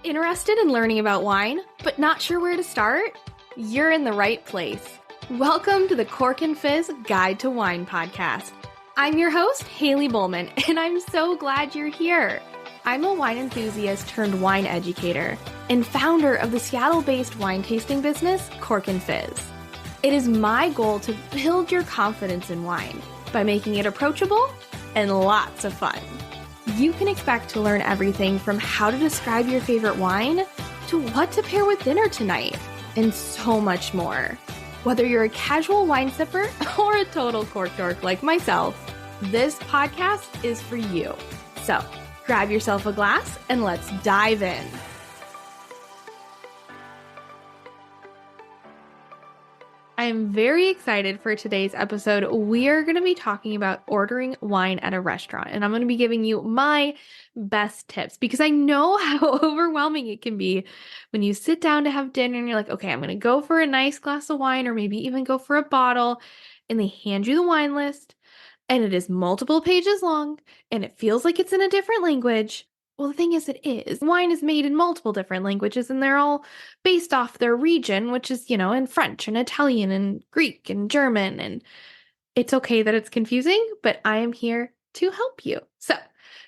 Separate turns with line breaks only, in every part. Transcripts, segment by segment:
Interested in learning about wine, but not sure where to start? You're in the right place. Welcome to the Cork and Fizz Guide to Wine podcast. I'm your host, Haley Bowman, and I'm so glad you're here. I'm a wine enthusiast turned wine educator and founder of the Seattle-based wine tasting business, Cork and Fizz. It is my goal to build your confidence in wine by making it approachable and lots of fun. You can expect to learn everything from how to describe your favorite wine to what to pair with dinner tonight, and so much more. Whether you're a casual wine sipper or a total cork dork like myself, this podcast is for you. So grab yourself a glass and let's dive in. I'm very excited for today's episode. We are going to be talking about ordering wine at a restaurant, and I'm going to be giving you my best tips because I know how overwhelming it can be when you sit down to have dinner and you're like, okay, I'm going to go for a nice glass of wine or maybe even go for a bottle, and they hand you the wine list and it is multiple pages long and it feels like it's in a different language. Well, the thing is, it is. Wine is made in multiple different languages, and they're all based off their region, which is, in French and Italian and Greek and German. And it's okay that it's confusing, but I am here to help you. So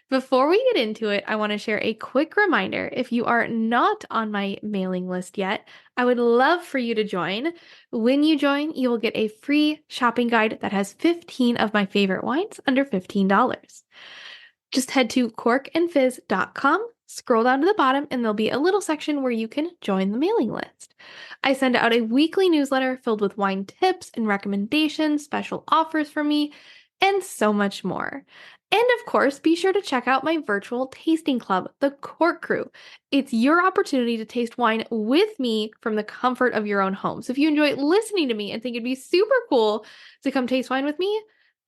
before we get into it, I want to share a quick reminder. If you are not on my mailing list yet, I would love for you to join. When you join, you will get a free shopping guide that has 15 of my favorite wines under $15. Just head to corkandfizz.com, scroll down to the bottom, and there'll be a little section where you can join the mailing list. I send out a weekly newsletter filled with wine tips and recommendations, special offers from me, and so much more. And of course, be sure to check out my virtual tasting club, the Cork Crew. It's your opportunity to taste wine with me from the comfort of your own home. So if you enjoy listening to me and think it'd be super cool to come taste wine with me,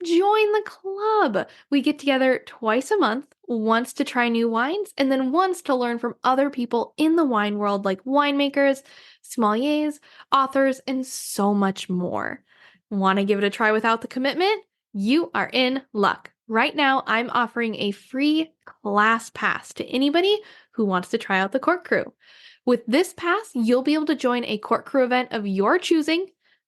join the club. We get together twice a month, once to try new wines, and then once to learn from other people in the wine world like winemakers, sommeliers, authors, and so much more. Want to give it a try without the commitment? You are in luck. Right now, I'm offering a free class pass to anybody who wants to try out the Cork Crew. With this pass, you'll be able to join a Cork Crew event of your choosing.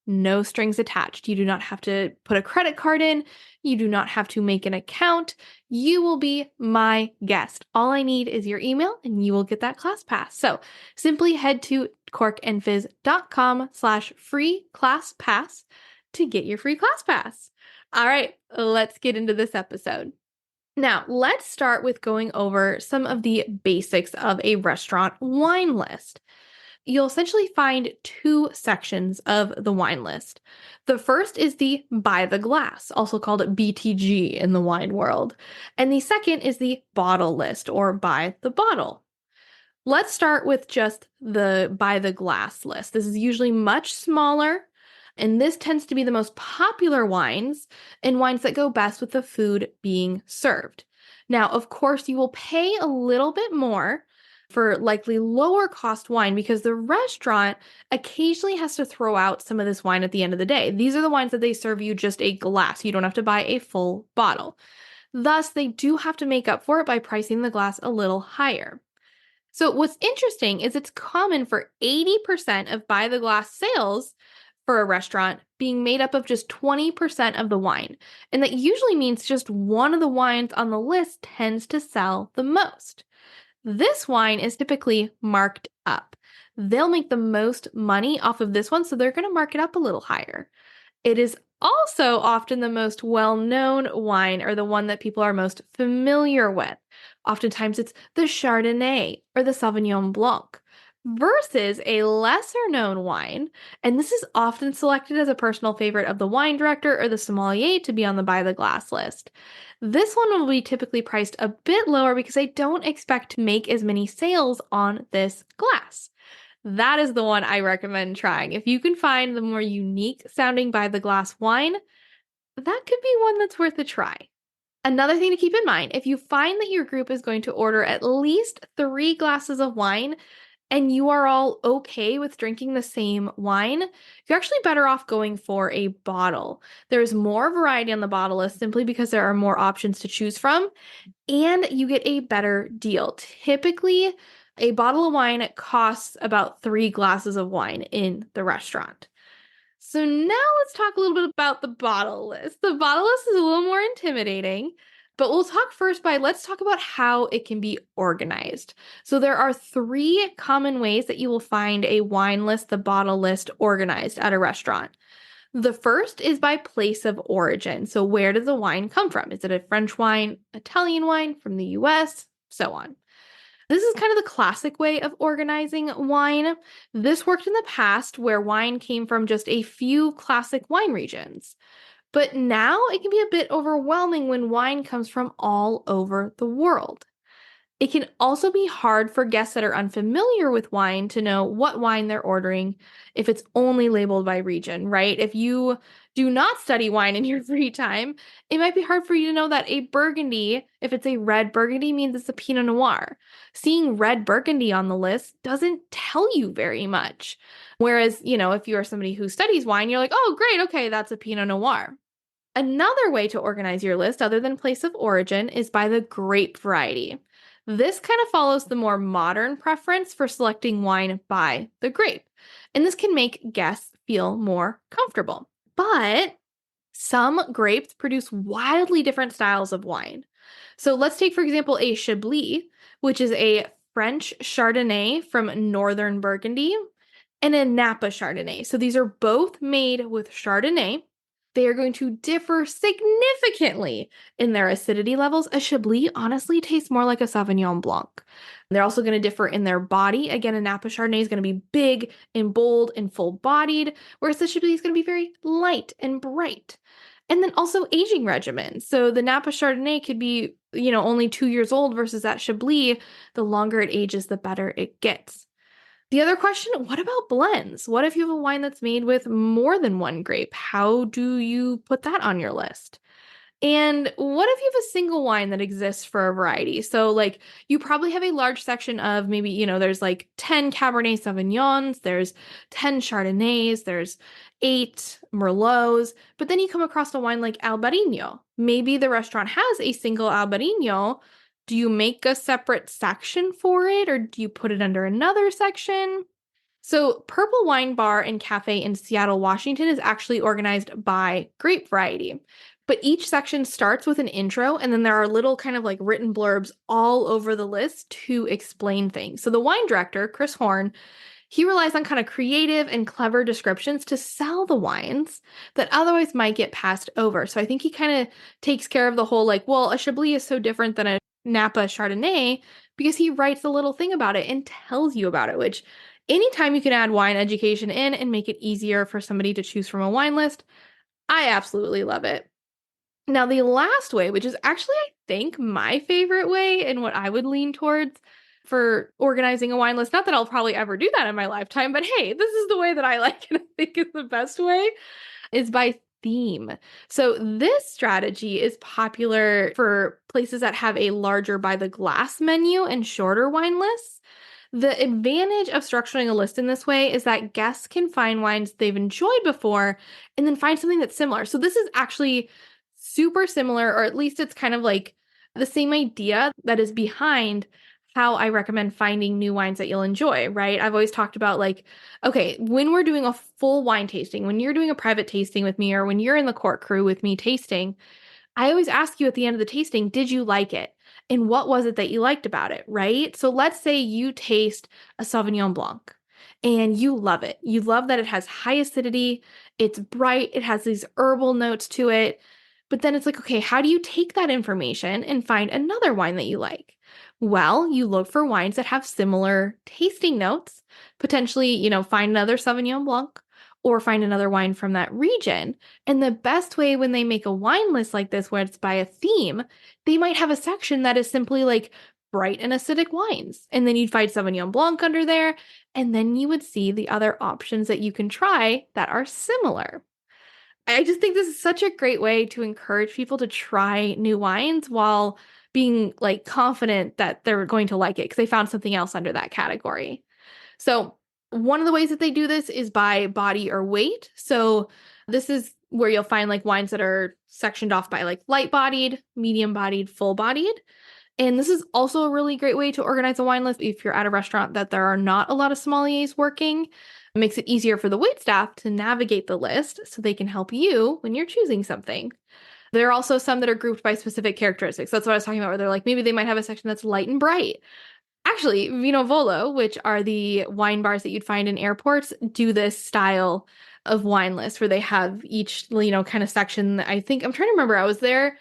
No strings attached. You do not have to put a credit card in. You do not have to make an account. You will be my guest. All I need is your email and you will get that class pass. So simply head to corkandfizz.com/free class pass to get your free class pass. All right, let's get into this episode. Now, let's start with going over some of the basics of a restaurant wine list. You'll essentially find two sections of the wine list. The first is the by the glass, also called BTG in the wine world. And the second is the bottle list, or by the bottle. Let's start with just the by the glass list. This is usually much smaller, and this tends to be the most popular wines and wines that go best with the food being served. Now, of course, you will pay a little bit more for likely lower cost wine because the restaurant occasionally has to throw out some of this wine at the end of the day. These are the wines that they serve you just a glass. You don't have to buy a full bottle. Thus, they do have to make up for it by pricing the glass a little higher. So what's interesting is it's common for 80% of by the glass sales for a restaurant being made up of just 20% of the wine. And that usually means just one of the wines on the list tends to sell the most. This wine is typically marked up. They'll make the most money off of this one, so they're going to mark it up a little higher. It is also often the most well-known wine, or the one that people are most familiar with. Oftentimes it's the Chardonnay or the Sauvignon Blanc versus a lesser-known wine, and this is often selected as a personal favorite of the wine director or the sommelier to be on the by the glass list. This one will be typically priced a bit lower because I don't expect to make as many sales on this glass. That is the one I recommend trying. If you can find the more unique sounding by the glass wine, that could be one that's worth a try. Another thing to keep in mind, if you find that your group is going to order at least 3 glasses of wine, and you are all okay with drinking the same wine, you're actually better off going for a bottle. There's more variety on the bottle list simply because there are more options to choose from, and you get a better deal. Typically, A bottle of wine costs about 3 glasses of wine in the restaurant. So now let's talk a little bit about the bottle list. The bottle list is a little more intimidating, but we'll talk first let's talk about how it can be organized. So there are 3 common ways that you will find a wine list, the bottle list organized at a restaurant. The first is by place of origin. So where does the wine come from? Is it a French wine, Italian wine from the US, so on. This is kind of the classic way of organizing wine. This worked in the past where wine came from just a few classic wine regions. But now it can be a bit overwhelming when wine comes from all over the world. It can also be hard for guests that are unfamiliar with wine to know what wine they're ordering if it's only labeled by region, right? If you do not study wine in your free time, it might be hard for you to know that a Burgundy, if it's a red Burgundy, means it's a Pinot Noir. Seeing red Burgundy on the list doesn't tell you very much. Whereas, if you are somebody who studies wine, you're like, oh, great, okay, that's a Pinot Noir. Another way to organize your list, other than place of origin, is by the grape variety. This kind of follows the more modern preference for selecting wine by the grape, and this can make guests feel more comfortable. But some grapes produce wildly different styles of wine. So let's take, for example, a Chablis, which is a French Chardonnay from northern Burgundy, and a Napa Chardonnay. So these are both made with Chardonnay. They are going to differ significantly in their acidity levels. A Chablis honestly tastes more like a Sauvignon Blanc. They're also going to differ in their body. Again, a Napa Chardonnay is going to be big and bold and full-bodied, whereas the Chablis is going to be very light and bright. And then also aging regimen. So the Napa Chardonnay could be, only 2 years old versus that Chablis. The longer it ages, the better it gets. The other question, what about blends? What if you have a wine that's made with more than one grape? How do you put that on your list? And what if you have a single wine that exists for a variety? So, you probably have a large section of maybe, there's 10 Cabernet Sauvignons, there's 10 Chardonnays, there's 8 Merlots, but then you come across a wine like Albarino. Maybe the restaurant has a single Albarino. Do you make a separate section for it, or do you put it under another section? So, Purple Wine Bar and Cafe in Seattle, Washington is actually organized by grape variety. But each section starts with an intro, and then there are little kind of written blurbs all over the list to explain things. So, the wine director, Chris Horn, he relies on kind of creative and clever descriptions to sell the wines that otherwise might get passed over. So, I think he kind of takes care of the whole a Chablis is so different than a Napa Chardonnay because he writes a little thing about it and tells you about it, which anytime you can add wine education in and make it easier for somebody to choose from a wine list, I absolutely love it. Now, the last way, which is actually, I think, my favorite way and what I would lean towards for organizing a wine list, not that I'll probably ever do that in my lifetime, but hey, this is the way that I like and I think is the best way, is by theme. So this strategy is popular for places that have a larger by the glass menu and shorter wine lists. The advantage of structuring a list in this way is that guests can find wines they've enjoyed before and then find something that's similar. So this is actually super similar, or at least it's kind of the same idea that is behind how I recommend finding new wines that you'll enjoy, right? I've always talked about okay, when we're doing a full wine tasting, when you're doing a private tasting with me, or when you're in the court crew with me tasting, I always ask you at the end of the tasting, did you like it? And what was it that you liked about it, right? So let's say you taste a Sauvignon Blanc and you love it. You love that it has high acidity, it's bright, it has these herbal notes to it. But then it's okay, how do you take that information and find another wine that you like? Well, you look for wines that have similar tasting notes, potentially, find another Sauvignon Blanc or find another wine from that region. And the best way when they make a wine list like this, where it's by a theme, they might have a section that is simply bright and acidic wines. And then you'd find Sauvignon Blanc under there, and then you would see the other options that you can try that are similar. I just think this is such a great way to encourage people to try new wines while being confident that they're going to like it because they found something else under that category. So one of the ways that they do this is by body or weight. So this is where you'll find wines that are sectioned off by light bodied, medium bodied, full bodied. And this is also a really great way to organize a wine list if you're at a restaurant that there are not a lot of sommeliers working. It makes it easier for the waitstaff to navigate the list so they can help you when you're choosing something. There are also some that are grouped by specific characteristics. That's what I was talking about, where they're like, maybe they might have a section that's light and bright. Actually, Vino Volo, which are the wine bars that you'd find in airports, do this style of wine list where they have each, kind of section. I think I'm trying to remember. I was there a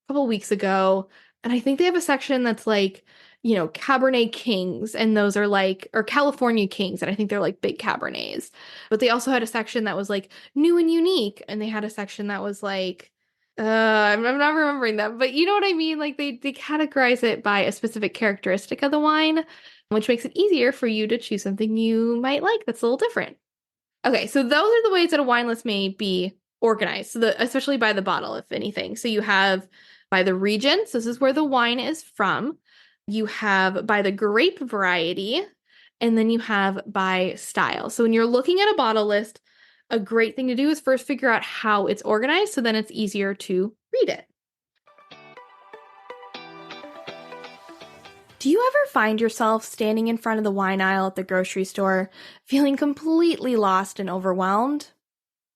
couple weeks ago, and I think they have a section that's like, Cabernet Kings, and those are like, or California Kings, and I think they're like big Cabernets. But they also had a section that was like new and unique, and they had a section that was like, I'm not remembering them, but you know what I mean? Like they categorize it by a specific characteristic of the wine, which makes it easier for you to choose something you might like that's a little different. Okay, so those are the ways that a wine list may be organized, so especially by the bottle, if anything. So you have by the region, so this is where the wine is from. You have by the grape variety, and then you have by style. So when you're looking at a bottle list, a great thing to do is first figure out how it's organized, so then it's easier to read it. Do you ever find yourself standing in front of the wine aisle at the grocery store, feeling completely lost and overwhelmed?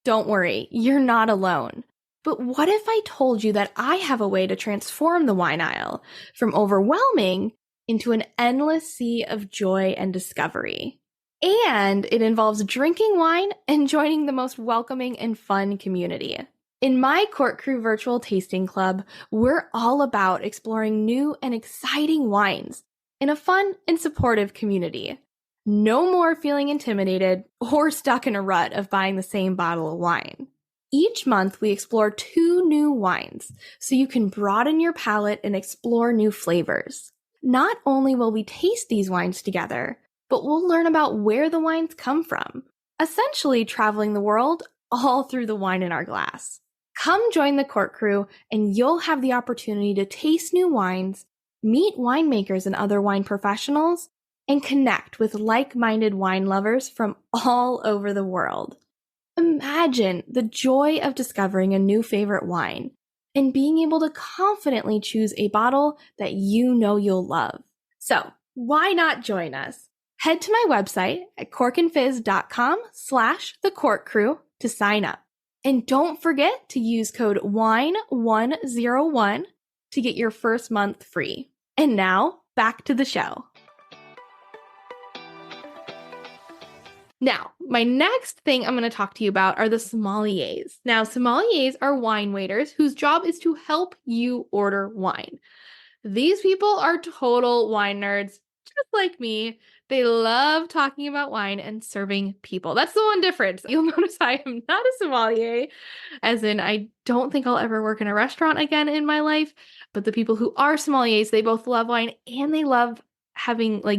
Don't worry, you're not alone. But what if I told you that I have a way to transform the wine aisle from overwhelming into an endless sea of joy and discovery? And it involves drinking wine and joining the most welcoming and fun community. In my Court Crew Virtual Tasting Club, we're all about exploring new and exciting wines in a fun and supportive community. No more feeling intimidated or stuck in a rut of buying the same bottle of wine. Each month, we explore 2 new wines, so you can broaden your palate and explore new flavors. Not only will we taste these wines together, but we'll learn about where the wines come from, essentially traveling the world all through the wine in our glass. Come join the Court Crew, and you'll have the opportunity to taste new wines, meet winemakers and other wine professionals, and connect with like-minded wine lovers from all over the world. Imagine the joy of discovering a new favorite wine and being able to confidently choose a bottle that you know you'll love. So, why not join us? Head to my website at corkandfizz.com/thecourtcrew to sign up. And don't forget to use code WINE101 to get your first month free. And now, back to the show. Now, my next thing I'm going to talk to you about are the sommeliers. Now, sommeliers are wine waiters whose job is to help you order wine. These people are total wine nerds, just like me. They love talking about wine and serving people. That's the one difference. You'll notice I am not a sommelier, as in I don't think I'll ever work in a restaurant again in my life. But the people who are sommeliers, they both love wine and they love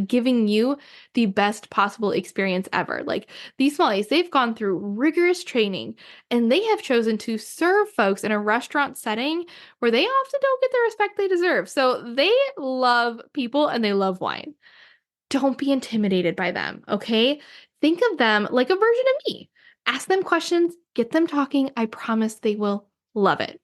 giving you the best possible experience ever. Like these sommeliers, they've gone through rigorous training and they have chosen to serve folks in a restaurant setting where they often don't get the respect they deserve. So they love people and they love wine. Don't be intimidated by them, okay? Think of them like a version of me. Ask them questions, get them talking. I promise they will love it.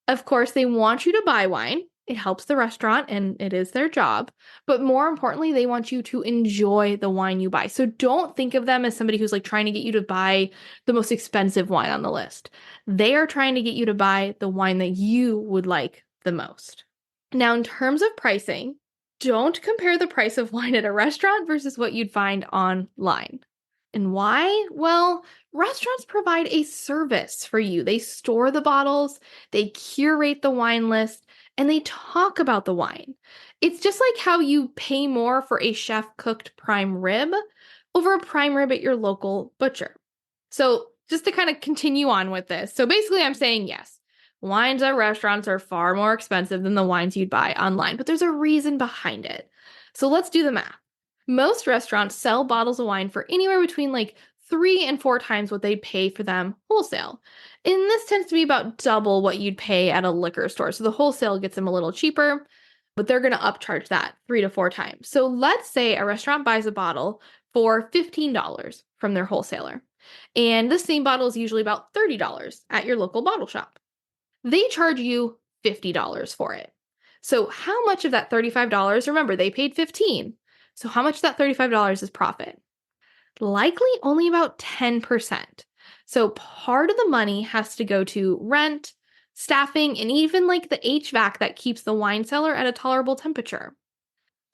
Of course, they want you to buy wine. It helps the restaurant and it is their job. But more importantly, they want you to enjoy the wine you buy. So don't think of them as somebody who's like trying to get you to buy the most expensive wine on the list. They are trying to get you to buy the wine that you would like the most. Now, in terms of pricing, don't compare the price of wine at a restaurant versus what you'd find online. And why? Well, restaurants provide a service for you. They store the bottles, they curate the wine list, and they talk about the wine. It's just like how you pay more for a chef-cooked prime rib over a prime rib at your local butcher. So just to kind of continue on with this. So basically I'm saying yes, wines at restaurants are far more expensive than the wines you'd buy online, but there's a reason behind it. So let's do the math. Most restaurants sell bottles of wine for anywhere between like 3 and 4 times what they'd pay for them wholesale. And this tends to be about double what you'd pay at a liquor store. So the wholesale gets them a little cheaper, but they're going to upcharge that 3 to 4 times. So let's say a restaurant buys a bottle for $15 from their wholesaler. And the same bottle is usually about $30 at your local bottle shop. They charge you $50 for it. So how much of that $35, remember they paid 15. So how much of that $35 is profit? Likely only about 10%. So part of the money has to go to rent, staffing, and even like the HVAC that keeps the wine cellar at a tolerable temperature.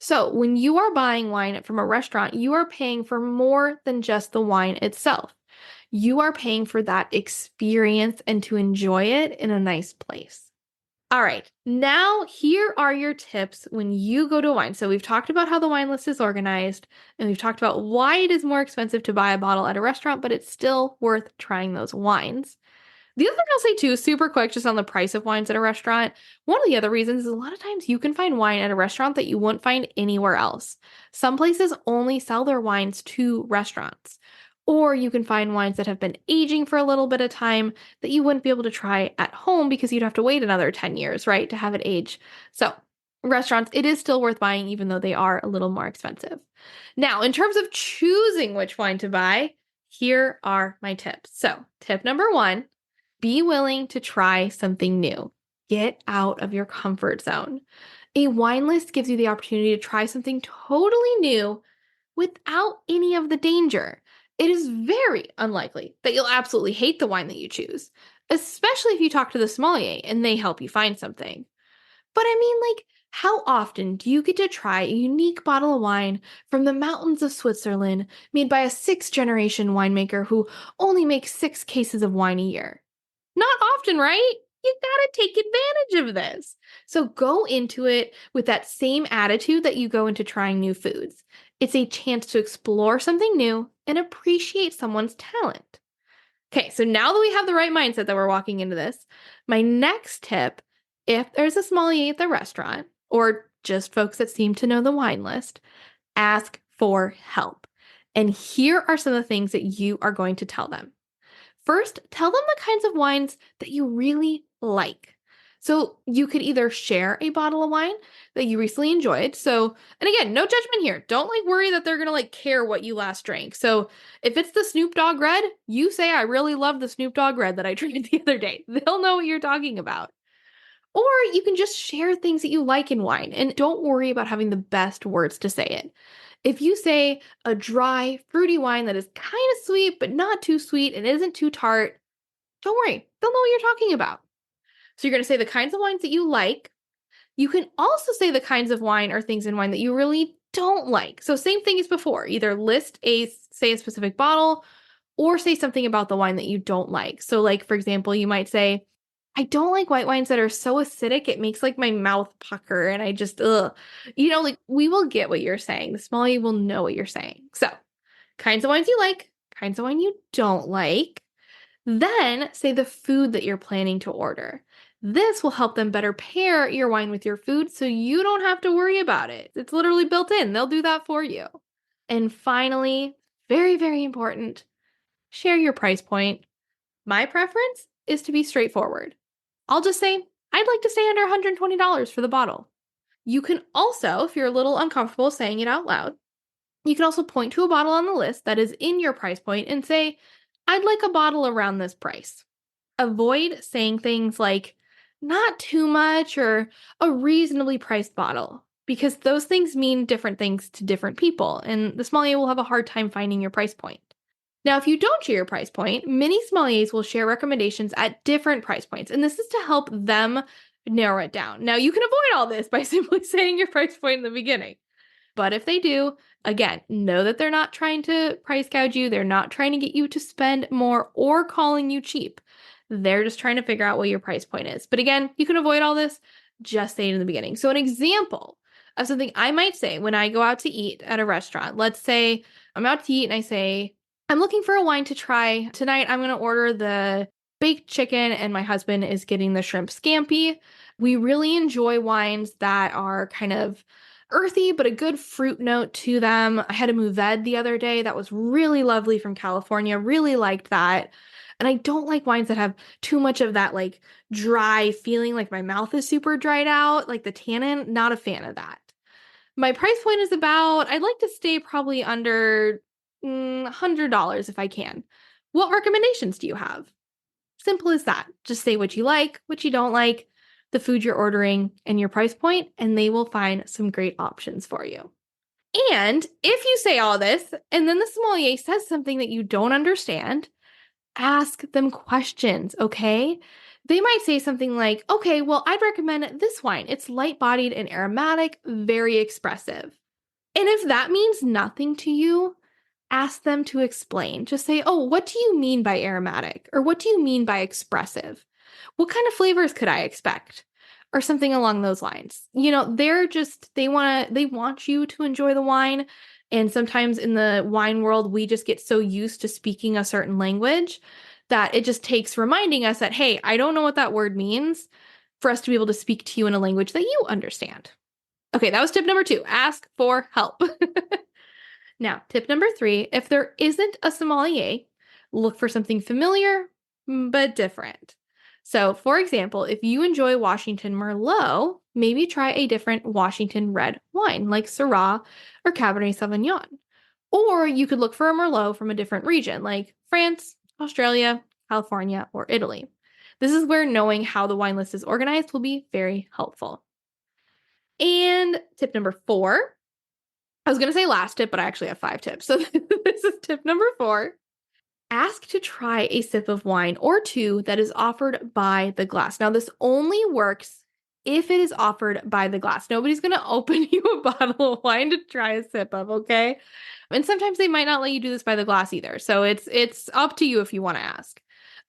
So when you are buying wine from a restaurant, you are paying for more than just the wine itself. You are paying for that experience and to enjoy it in a nice place. All right, now here are your tips when you go to wine. So we've talked about how the wine list is organized, and we've talked about why it is more expensive to buy a bottle at a restaurant, but it's still worth trying those wines. The other thing I'll say too, super quick, just on the price of wines at a restaurant, one of the other reasons is a lot of times you can find wine at a restaurant that you wouldn't find anywhere else. Some places only sell their wines to restaurants. Or you can find wines that have been aging for a little bit of time that you wouldn't be able to try at home because you'd have to wait another 10 years, right, to have it age. So, restaurants, it is still worth buying even though they are a little more expensive. Now, in terms of choosing which wine to buy, here are my tips. So, tip number one, be willing to try something new. Get out of your comfort zone. A wine list gives you the opportunity to try something totally new without any of the danger. It is very unlikely that you'll absolutely hate the wine that you choose, especially if you talk to the sommelier and they help you find something. But I mean, like, how often do you get to try a unique bottle of wine from the mountains of Switzerland made by a sixth-generation winemaker who only makes 6 cases of wine a year? Not often, right? You gotta take advantage of this. So go into it with that same attitude that you go into trying new foods. It's a chance to explore something new and appreciate someone's talent. Okay, so now that we have the right mindset that we're walking into this, my next tip, if there's a sommelier at the restaurant or just folks that seem to know the wine list, ask for help. And here are some of the things that you are going to tell them. First, tell them the kinds of wines that you really like. So you could either share a bottle of wine that you recently enjoyed. So, and again, no judgment here. Don't like worry that they're going to like care what you last drank. So if it's the Snoop Dogg Red, you say, I really love the Snoop Dogg Red that I drank the other day. They'll know what you're talking about. Or you can just share things that you like in wine and don't worry about having the best words to say it. If you say a dry, fruity wine that is kind of sweet, but not too sweet and isn't too tart, don't worry. They'll know what you're talking about. So you're going to say the kinds of wines that you like. You can also say the kinds of wine or things in wine that you really don't like. So same thing as before. Either say a specific bottle or say something about the wine that you don't like. So like, for example, you might say, I don't like white wines that are so acidic, it makes like my mouth pucker and I just, ugh. Like we will get what you're saying. The sommelier will know what you're saying. So kinds of wines you like, kinds of wine you don't like. Then say the food that you're planning to order. This will help them better pair your wine with your food so you don't have to worry about it. It's literally built in. They'll do that for you. And finally, very, very important, share your price point. My preference is to be straightforward. I'll just say, I'd like to stay under $120 for the bottle. You can also, if you're a little uncomfortable saying it out loud, you can also point to a bottle on the list that is in your price point and say, I'd like a bottle around this price. Avoid saying things like, not too much or a reasonably priced bottle, because those things mean different things to different people, and the sommelier will have a hard time finding your price point. Now, if you don't share your price point, many sommeliers will share recommendations at different price points, and this is to help them narrow it down. Now, you can avoid all this by simply saying your price point in the beginning. But if they do, again, know that they're not trying to price gouge you. They're not trying to get you to spend more or calling you cheap. They're just trying to figure out what your price point is. But again, you can avoid all this. Just say it in the beginning. So an example of something I might say when I go out to eat at a restaurant, let's say I'm out to eat and I say, I'm looking for a wine to try. Tonight, I'm going to order the baked chicken and my husband is getting the shrimp scampi. We really enjoy wines that are kind of earthy, but a good fruit note to them. I had a Mourvedre the other day that was really lovely from California. Really liked that. And I don't like wines that have too much of that like dry feeling, like my mouth is super dried out, like the tannin. Not a fan of that. My price point is about, I'd like to stay probably under $100 if I can. What recommendations do you have? Simple as that. Just say what you like, what you don't like. the food you're ordering, and your price point, and they will find some great options for you. And if you say all this, and then the sommelier says something that you don't understand, ask them questions, okay? They might say something like, okay, well, I'd recommend this wine. It's light-bodied and aromatic, very expressive. And if that means nothing to you, ask them to explain. Just say, oh, what do you mean by aromatic? Or what do you mean by expressive? What kind of flavors could I expect? Or something along those lines. They want you to enjoy the wine. And sometimes in the wine world, we just get so used to speaking a certain language that it just takes reminding us that, hey, I don't know what that word means, for us to be able to speak to you in a language that you understand. Okay, that was tip number 2. Ask for help. Now, tip number 3, if there isn't a sommelier, look for something familiar but different. So, for example, if you enjoy Washington Merlot, maybe try a different Washington red wine like Syrah or Cabernet Sauvignon. Or you could look for a Merlot from a different region like France, Australia, California, or Italy. This is where knowing how the wine list is organized will be very helpful. And tip number 4, I was going to say last tip, but I actually have 5 tips. So this is tip number 4. Ask to try a sip of wine or 2 that is offered by the glass. Now, this only works if it is offered by the glass. Nobody's going to open you a bottle of wine to try a sip of, okay? And sometimes they might not let you do this by the glass either. So it's up to you if you want to ask.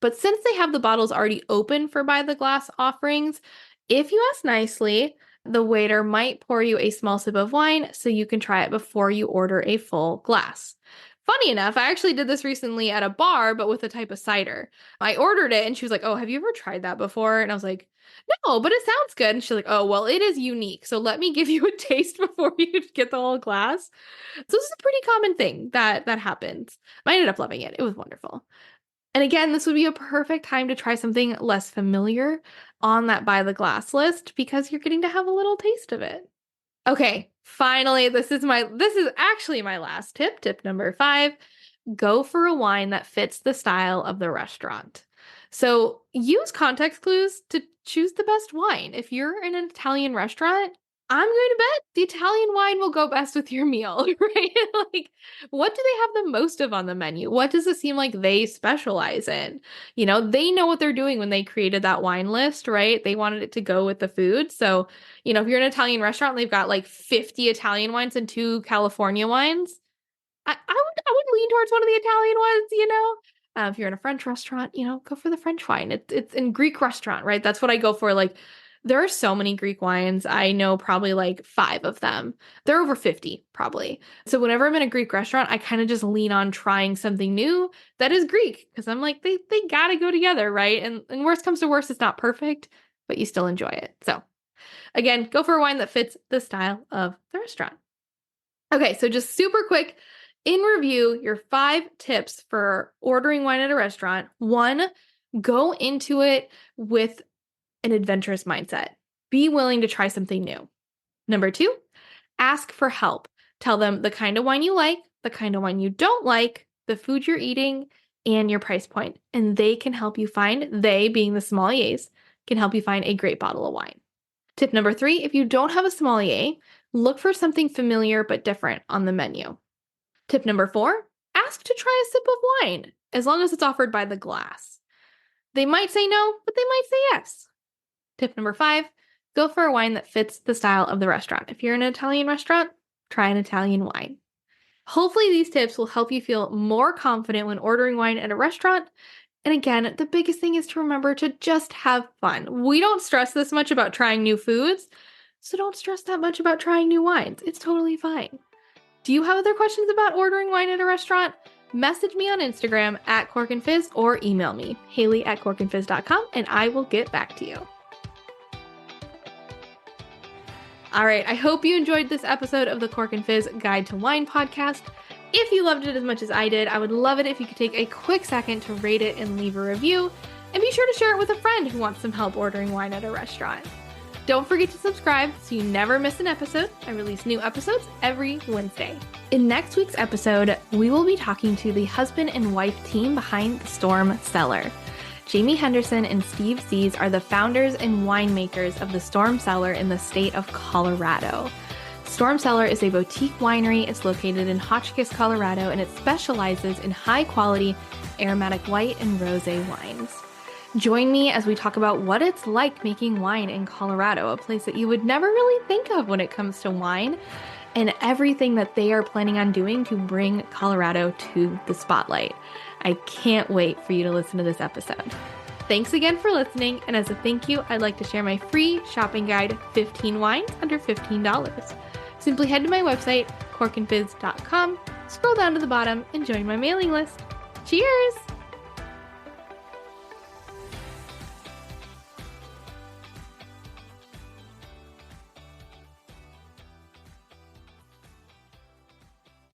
But since they have the bottles already open for by the glass offerings, if you ask nicely, the waiter might pour you a small sip of wine so you can try it before you order a full glass. Funny enough, I actually did this recently at a bar, but with a type of cider. I ordered it and she was like, oh, have you ever tried that before? And I was like, no, but it sounds good. And she's like, oh, well, it is unique. So let me give you a taste before you get the whole glass. So this is a pretty common thing that happens. I ended up loving it. It was wonderful. And again, this would be a perfect time to try something less familiar on that by the glass list because you're getting to have a little taste of it. Okay, finally, this is actually my last tip. Tip number 5, go for a wine that fits the style of the restaurant. So use context clues to choose the best wine. If you're in an Italian restaurant, I'm going to bet the Italian wine will go best with your meal, right? Like, what do they have the most of on the menu? What does it seem like they specialize in? They know what they're doing when they created that wine list, right? They wanted it to go with the food. So, if you're in an Italian restaurant, they've got like 50 Italian wines and 2 California wines. I would lean towards one of the Italian ones. If you're in a French restaurant, go for the French wine. It's in Greek restaurant, right? That's what I go for. Like, there are so many Greek wines. I know probably like 5 of them. They're over 50 probably. So whenever I'm in a Greek restaurant, I kind of just lean on trying something new that is Greek because I'm like, they got to go together, right? And worst comes to worst, it's not perfect, but you still enjoy it. So again, go for a wine that fits the style of the restaurant. Okay, so just super quick, in review, your 5 tips for ordering wine at a restaurant. 1, go into it with an adventurous mindset. Be willing to try something new. Number 2, ask for help. Tell them the kind of wine you like, the kind of wine you don't like, the food you're eating, and your price point. And they can help you they being the sommeliers, can help you find a great bottle of wine. Tip number 3, if you don't have a sommelier, look for something familiar but different on the menu. Tip number 4, ask to try a sip of wine, as long as it's offered by the glass. They might say no, but they might say yes. Tip number 5, go for a wine that fits the style of the restaurant. If you're in an Italian restaurant, try an Italian wine. Hopefully these tips will help you feel more confident when ordering wine at a restaurant. And again, the biggest thing is to remember to just have fun. We don't stress this much about trying new foods, so don't stress that much about trying new wines. It's totally fine. Do you have other questions about ordering wine at a restaurant? Message me on Instagram at corkandfizz or email me, haley@corkandfizz.com, and I will get back to you. All right, I hope you enjoyed this episode of the Cork and Fizz Guide to Wine podcast. If you loved it as much as I did, I would love it if you could take a quick second to rate it and leave a review, and be sure to share it with a friend who wants some help ordering wine at a restaurant. Don't forget to subscribe so you never miss an episode. I release new episodes every Wednesday. In next week's episode, we will be talking to the husband and wife team behind the Storm Cellar. Jamie Henderson and Steve Sees are the founders and winemakers of the Storm Cellar in the state of Colorado. Storm Cellar is a boutique winery. It's located in Hotchkiss, Colorado, and it specializes in high-quality aromatic white and rosé wines. Join me as we talk about what it's like making wine in Colorado, a place that you would never really think of when it comes to wine, and everything that they are planning on doing to bring Colorado to the spotlight. I can't wait for you to listen to this episode. Thanks again for listening, and as a thank you, I'd like to share my free shopping guide, 15 Wines Under $15. Simply head to my website, corkandfizz.com, scroll down to the bottom, and join my mailing list. Cheers!